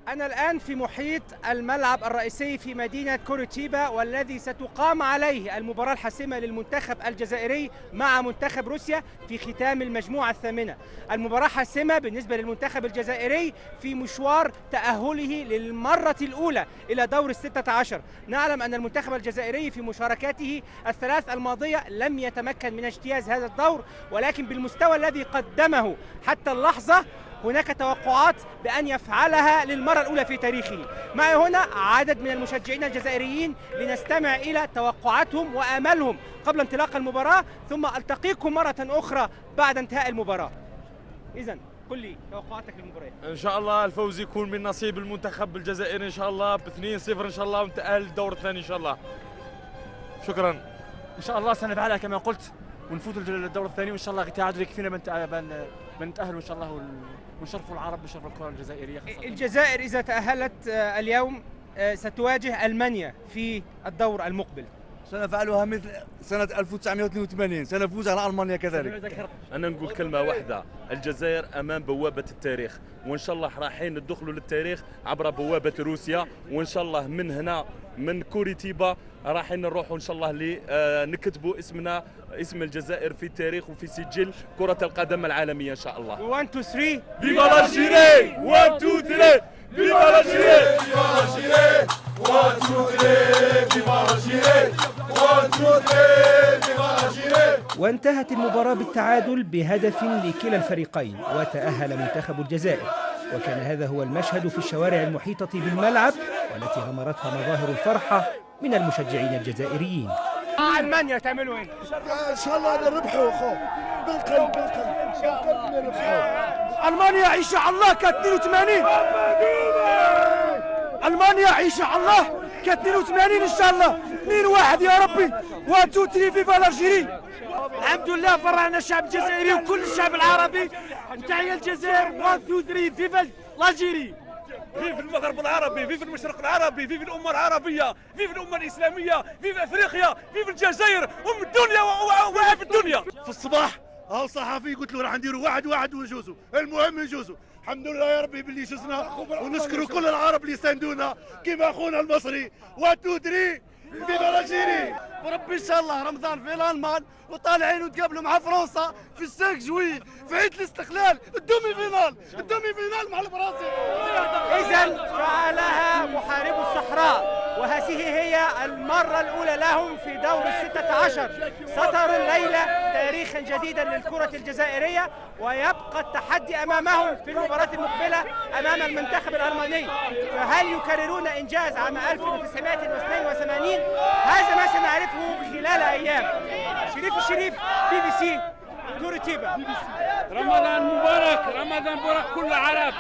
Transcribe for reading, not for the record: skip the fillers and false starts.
أنا الآن في محيط الملعب الرئيسي في مدينة كوريتيبا، والذي ستقام عليه المباراة الحاسمة للمنتخب الجزائري مع منتخب روسيا في ختام المجموعة الثامنة. المباراة حاسمة بالنسبة للمنتخب الجزائري في مشوار تأهله للمرة الأولى إلى دور ال16. نعلم أن المنتخب الجزائري في مشاركاته الثلاث الماضية لم يتمكن من اجتياز هذا الدور، ولكن بالمستوى الذي قدمه حتى اللحظة هناك توقعات بأن يفعلها للمرة الأولى في تاريخه. معي هنا عدد من المشجعين الجزائريين لنستمع إلى توقعاتهم وآمالهم قبل انطلاق المباراة، ثم ألتقيكم مرة أخرى بعد انتهاء المباراة. إذن قل لي توقعاتك للمباراة. إن شاء الله الفوز يكون من نصيب المنتخب الجزائري إن شاء الله ب2-0 إن شاء الله، ونتأهل للدور الثاني إن شاء الله. شكرا. إن شاء الله سنفعلها كما قلت ونفوتوا للدور الثاني، وإن شاء الله تعادل يكفينا بنتأهلوا إن شاء الله ونشرفوا العرب بشرف الكرة الجزائرية. الجزائر إذا تأهلت اليوم ستواجه ألمانيا في الدور المقبل. سنفعلها مثل سنة 1982، سنفوز على ألمانيا كذلك. أنا نقول كلمة واحدة، الجزائر أمام بوابة التاريخ، وإن شاء الله رايحين ندخلوا للتاريخ عبر بوابة روسيا، وإن شاء الله من هنا من كوريتيبا رايحين نروحوا إن شاء الله نكتبوا اسمنا، اسم الجزائر في التاريخ وفي سجل كرة القدم العالمية إن شاء الله. 1 2 3 فيفا لالجيري 1 2 3 فيفا لالجيري فيفا لالجيري 1 2 3 فيفا لالجيري 1 2 3 فيفا لالجيري. وانتهت المباراة بالتعادل بهدف لكلا الفريقين، وتأهل منتخب الجزائر. وكان هذا هو المشهد في الشوارع المحيطة بالملعب، والتي غمرتها مظاهر الفرحة من المشجعين الجزائريين. ألمانيا تعملوا إيه؟ إن شاء الله نربحوا خو بالقلب نربحوا. ألمانيا عيش على الله ك 82. ألمانيا عيش على الله ك 82 إن شاء الله. 2-1 يا ربي. 1 2 3 فيفا لالجيري. الحمد لله فرحنا الشعب الجزائري وكل الشعب العربي. تحية الجزائر 1 2 3 فيفا لالجيري. فيف المغرب العربي، فيف المشرق العربي، فيف الأمة العربية، فيف الأمة الإسلامية، فيف أفريقيا، فيف الجزائر أم الدنيا وفي الدنيا. في الصباح الصحفي قلت له راح نديروا 1-1 ونجوزوا، المهم نجوزوا. الحمد لله يا ربي باللي جزنا، ونشكروا كل العرب اللي ساندونا كيما اخونا المصري. 1 2 3 فيفا لالجيري. وربي إن شاء الله رمضان في الألمان، وطالعين وتقابلوا مع فرنسا في الساك جويل في عيد الاستقلال، الدومي فينال مع البرازيل. إذن فعلها محاربو الصحراء، وهذه هي المرة الأولى لهم في دور ال16. سطروا الليلة تاريخا جديدا للكرة الجزائرية، ويبقى التحدي أمامهم في المباراة المقبلة أمام المنتخب الألماني. فهل يكررون إنجاز عام 1982؟ هذا ما سنعرفه خلال أيام. شريف الشريف، BBC كوريتيبا. رمضان مبارك، رمضان مبارك كل العرب.